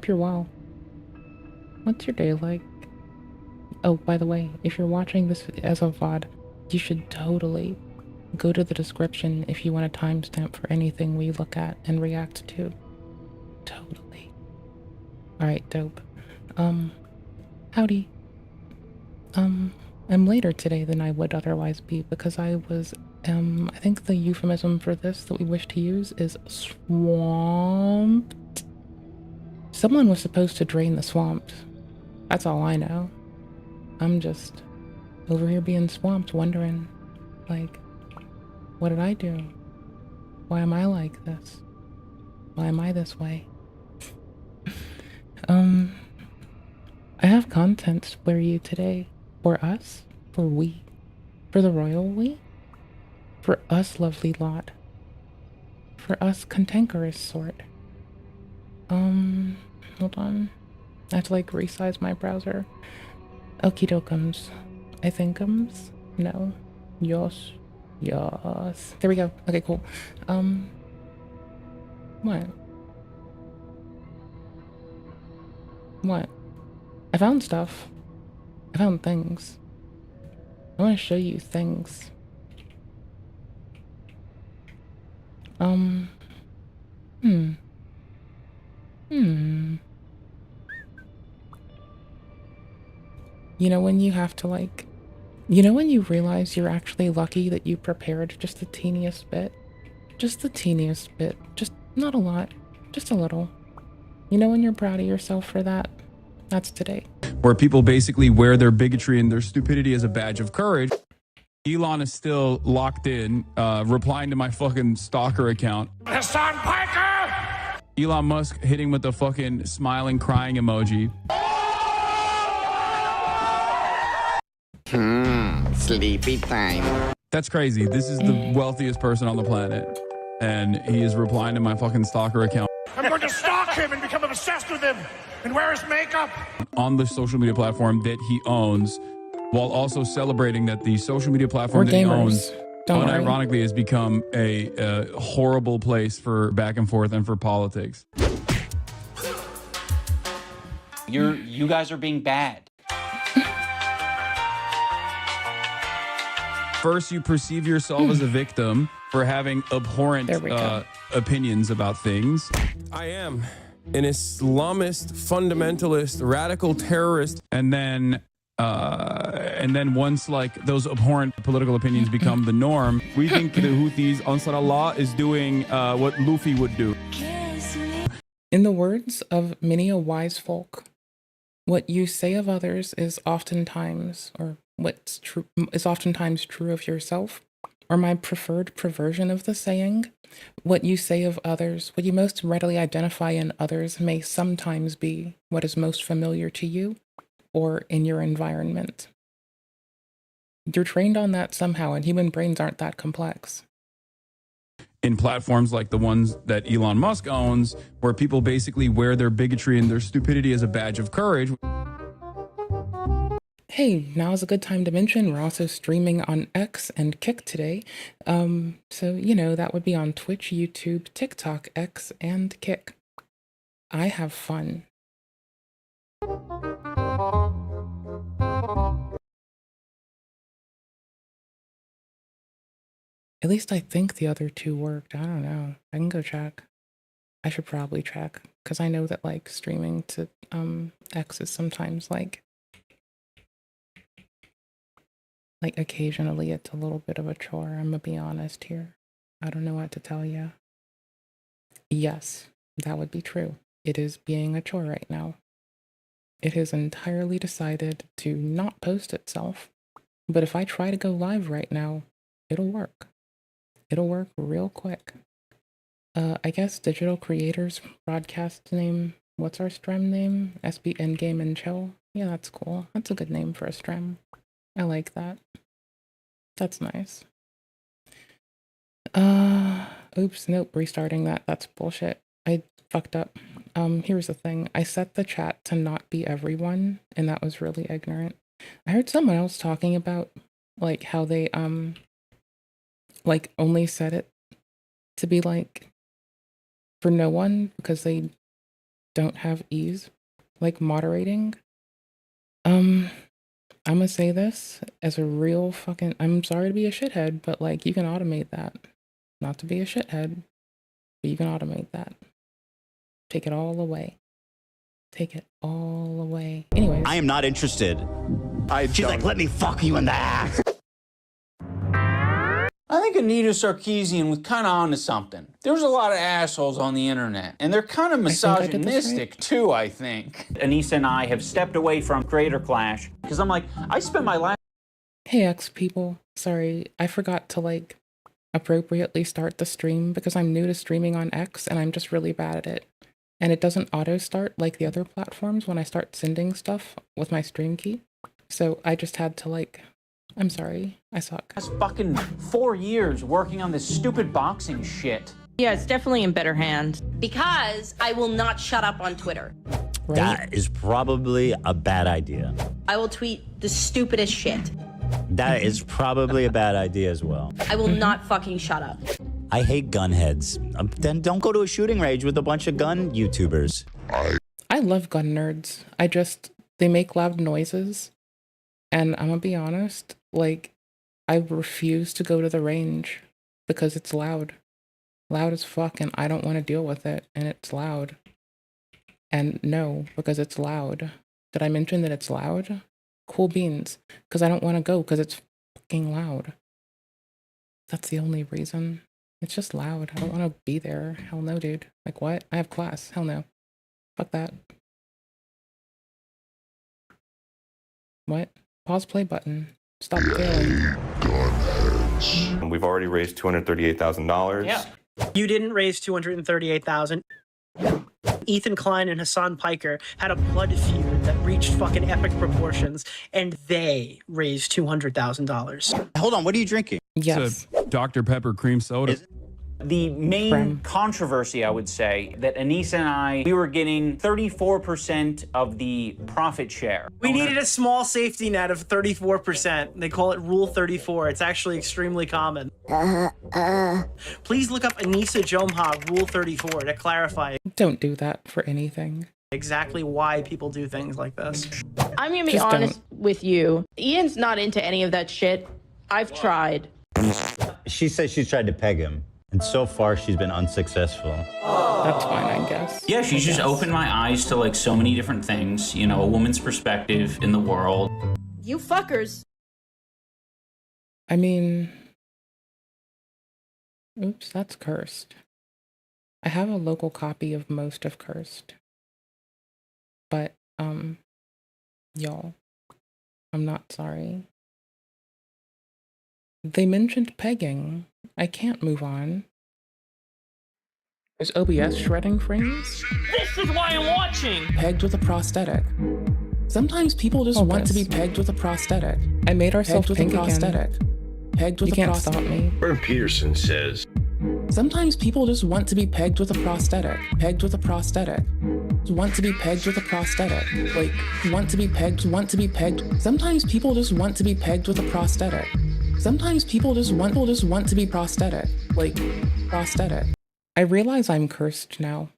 Hope you're well. What's your day like? Oh, by the way, if you're watching this as a VOD, you should totally go to the description if you want a timestamp for anything we look at and react to. Totally. Alright, dope. Howdy. I'm later today than I would otherwise be because I was, I think the euphemism for this that we wish to use is swamped. Someone was supposed to drain the swamps. That's all I know. I'm just over here being swamped, wondering, like, what did I do? Why am I like this? Why am I this way? I have content to spare you today. For us? For we? For the royal we? For us, lovely lot. For us, cantankerous sort. Hold on. I have to, like, resize my browser. Okie dokums. I thinkums? No. Yos. Yos. There we go. Okay, cool. What? What? I found stuff. I found things. I want to show you things. You know when you have to, like, you know when you realize you're actually lucky that you prepared just the teeniest bit? Just the teeniest bit. Just not a lot. Just a little. You know when you're proud of yourself for that? That's today. Where people basically wear their bigotry and their stupidity as a badge of courage. Elon is still locked in, replying to my fucking stalker account. Hassan Piker! Elon Musk hitting with the fucking smiling, crying emoji. Sleepy time. That's crazy. This is the wealthiest person on the planet. And he is replying to my fucking stalker account. I'm going to stalk him and become obsessed with him and wear his makeup. On the social media platform that he owns, while also celebrating that the social media platform that he owns unironically has become a horrible place for back and forth and for politics. You guys are being bad. First, you perceive yourself as a victim for having abhorrent opinions about things. I am an Islamist, fundamentalist, radical terrorist. And then once like those abhorrent political opinions become the norm, we think the Houthis, Ansar Allah, is doing what Luffy would do. In the words of many a wise folk, what you say of others is oftentimes, or what's true is oftentimes true of yourself, or my preferred perversion of the saying, what you say of others, what you most readily identify in others may sometimes be what is most familiar to you or in your environment. You're trained on that somehow, and human brains aren't that complex. In platforms like the ones that Elon Musk owns, where people basically wear their bigotry and their stupidity as a badge of courage. Hey, now is a good time to mention we're also streaming on X and Kick today. So, you know, that would be on Twitch, YouTube, TikTok, X, and Kick. I have fun. At least I think the other two worked. I don't know. I can go check. I should probably check, because I know that, like, streaming to X is sometimes like occasionally it's a little bit of a chore. I'm gonna be honest here. I don't know what to tell you. Yes, that would be true. It is being a chore right now. It has entirely decided to not post itself. But if I try to go live right now, it'll work. It'll work real quick. I guess Digital Creators broadcast name. What's our stream name? SB Endgame and Chill. Yeah, that's cool. That's a good name for a stream. I like that. That's nice. Oops, nope, restarting that. That's bullshit. I fucked up. Here's the thing. I set the chat to not be everyone, and that was really ignorant. I heard someone else talking about, like, how they, like, only set it to be, like, for no one, because they don't have ease, like moderating. I'm gonna say this as a real fucking, I'm sorry to be a shithead, but like you can automate that. Not to be a shithead, but you can automate that. Take it all away. Take it all away. Anyways. I am not interested. She's like, let me fuck you in the ass. I think Anita Sarkeesian was kind of onto something. There's a lot of assholes on the internet, and they're kind of misogynistic too, I think. Anissa and I have stepped away from Creator Clash because I'm like, I spent my last... Hey X people, sorry, I forgot to like appropriately start the stream because I'm new to streaming on X and I'm just really bad at it. And it doesn't auto start like the other platforms when I start sending stuff with my stream key. So I just had to like, I'm sorry, I suck. Last fucking 4 years working on this stupid boxing shit. Yeah, it's definitely in better hands. Because I will not shut up on Twitter. Right? That is probably a bad idea. I will tweet the stupidest shit. That is probably a bad idea as well. I will not fucking shut up. I hate gun heads. Then don't go to a shooting range with a bunch of gun YouTubers. I love gun nerds. They make loud noises. And I'm gonna be honest, like, I refuse to go to the range because it's loud. Loud as fuck, and I don't want to deal with it, and it's loud. And no, because it's loud. Did I mention that it's loud? Cool beans. Because I don't want to go because it's fucking loud. That's the only reason. It's just loud. I don't want to be there. Hell no, dude. Like, what? I have class. Hell no. Fuck that. What? Pause play button. Stop failing. We've already raised $238,000. Yeah. You didn't raise $238,000. Ethan Klein and Hassan Piker had a blood feud that reached fucking epic proportions, and they raised $200,000. Hold on, what are you drinking? Yes. It's a Dr. Pepper cream soda. The main controversy, I would say, that Anissa and I, we were getting 34% of the profit share. We needed a small safety net of 34%. They call it Rule 34. It's actually extremely common. Please look up Anissa Jomha Rule 34 to clarify Don't do that for anything. exactly why people do things like this. I'm gonna be Just honest with you. Ian's not into any of that shit. I've tried. She says she's tried to peg him, and so far she's been unsuccessful. That's fine, I guess. Yeah, she's just opened my eyes to like so many different things, you know, a woman's perspective in the world. You fuckers. I mean... Oops, that's Cursed. I have a local copy of most of Cursed. But, y'all, I'm not sorry. They mentioned pegging. I can't move on. Is OBS shredding frames? This is why I'm watching! Pegged with a prosthetic. Sometimes people just want to be pegged with a prosthetic. I made ourselves with a prosthetic. Pegged with a prosthetic. You can't stop me. Jordan Peterson says, Sometimes people just want to be pegged with a prosthetic. Pegged with a prosthetic. Want to be pegged with a prosthetic. Like, want to be pegged, want to be pegged. Sometimes people just want to be pegged with a prosthetic. Sometimes people just want to be prosthetic. Like, prosthetic. I realize I'm cursed now.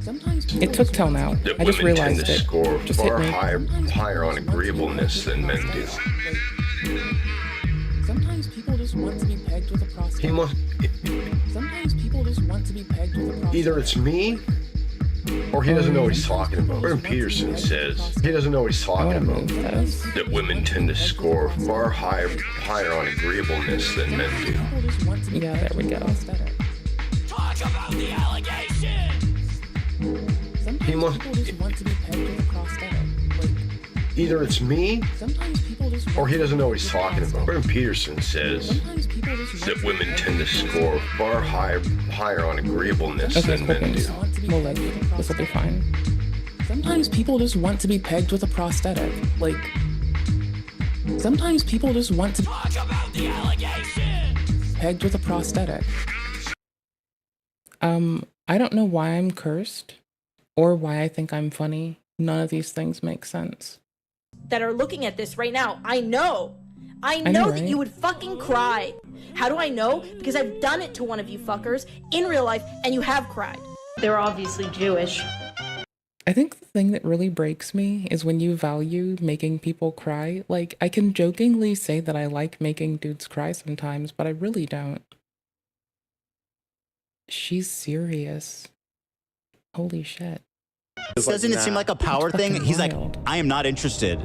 Sometimes it took till now. that I just women tend realized to it. score Just hit far me. higher on agreeableness than men do. Sometimes people just want to be pegged with a prosthetic. He must, Sometimes people just want to be pegged with a prosthetic. either it's me, or he doesn't know what he's talking about. Jordan Peterson says he doesn't know what he's I talking want to about. move this. That women tend to score far higher on agreeableness than men do. People just want to be Yeah, there we go. Talk about the allegations! Sometimes He must- people just want to be pegged with a prosthetic. Like, Either it's me, sometimes people just or want he to doesn't know what be he's pegged with a talking about. prosthetic. Jordan Peterson says Sometimes people just want that to be women pegged tend to with a score far higher on agreeableness Okay, than cool men beans. do. We'll live. This will be fine. Sometimes people just want to be pegged with a prosthetic. Like, sometimes people just want to Talk about the allegations! pegged with a prosthetic. I don't know why I'm cursed or why I think I'm funny. None of these things make sense. That are looking at this right now. I know know, that right? you would fucking cry. How do I know? Because I've done it to one of you fuckers in real life and you have cried. They're obviously Jewish. I think the thing that really breaks me is when you value making people cry. Like, I can jokingly say that I like making dudes cry sometimes, but I really don't. She's serious. Holy shit. Doesn't it seem like a power thing? fucking He's like, wild. I am not interested.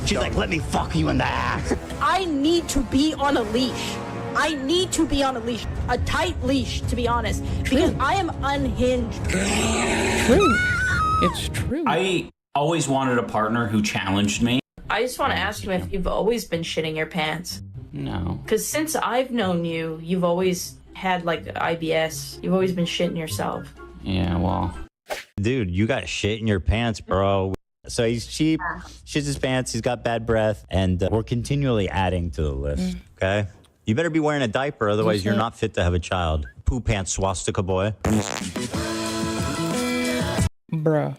She's like, let me fuck you in the ass. I need to be on a leash. I need to be on a leash. A tight leash, to be honest. Because I am unhinged. True. It's true. I always wanted a partner who challenged me. I just want to ask you if you've always been shitting your pants. No. Because since I've known you, you've always had, like, IBS. You've always been shitting yourself. Yeah, well. Dude, you got shit in your pants, bro. So he's cheap, shits his pants, he's got bad breath, and we're continually adding to the list, okay? You better be wearing a diaper, otherwise you're not fit to have a child. Poo pants swastika boy. Bruh.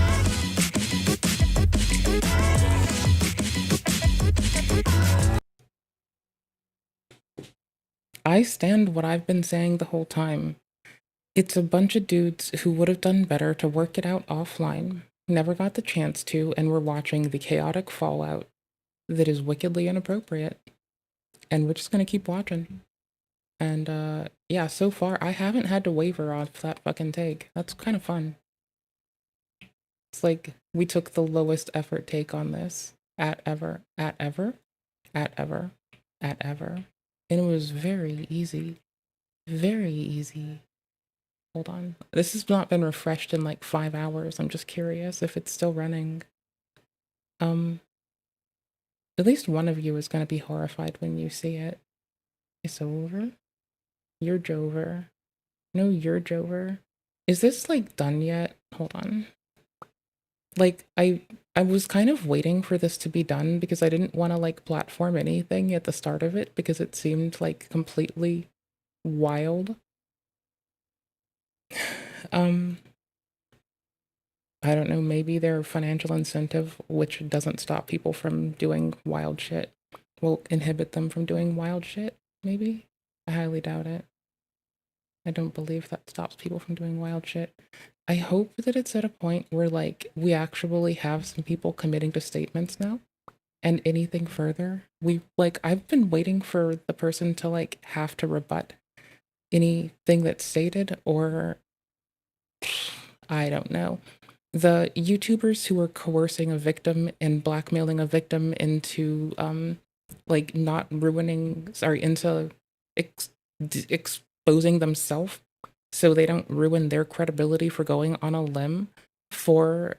I stand what I've been saying the whole time. It's a bunch of dudes who would have done better to work it out offline, never got the chance to, and were watching the chaotic fallout that is wickedly inappropriate. And we're just gonna keep watching. And yeah, so far I haven't had to waver off that fucking take. That's kind of fun. It's like we took the lowest effort take on this at ever. And it was very easy. Very easy. Hold on. This has not been refreshed in like 5 hours. I'm just curious if it's still running. At least one of you is going to be horrified when you see it. It's over. You're Jover. No, you're Jover. Is this like done yet? Hold on. Like, I was kind of waiting for this to be done because I didn't want to like platform anything at the start of it because it seemed like completely wild. I don't know, maybe their financial incentive, which doesn't stop people from doing wild shit, will inhibit them from doing wild shit, maybe? I highly doubt it. I don't believe that stops people from doing wild shit. I hope that it's at a point where, like, we actually have some people committing to statements now. And anything further, I've been waiting for the person to, like, have to rebut anything that's stated, or I don't know. The YouTubers who are coercing a victim and blackmailing a victim into, like, not ruining, sorry, into exposing themselves so they don't ruin their credibility for going on a limb for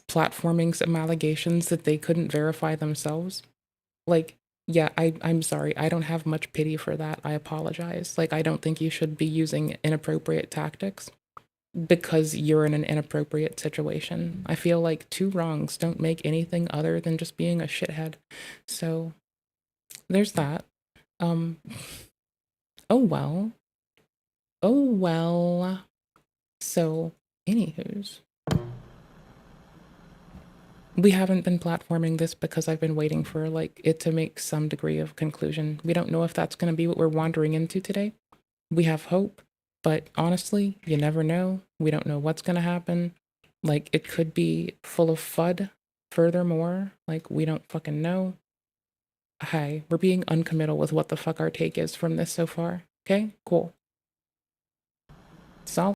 platforming some allegations that they couldn't verify themselves. Like, yeah, I'm sorry. I don't have much pity for that. I apologize. Like, I don't think you should be using inappropriate tactics because you're in an inappropriate situation. I feel like two wrongs don't make anything other than just being a shithead. So there's that. Oh well. Oh well. So, anywho's. We haven't been platforming this because I've been waiting for like it to make some degree of conclusion. We don't know if that's going to be what we're wandering into today. We have hope, but honestly, you never know. We don't know what's going to happen. Like, it could be full of FUD. Furthermore, like, we don't fucking know. Hi, we're being uncommittal with what the fuck our take is from this so far. Okay, cool. Solid.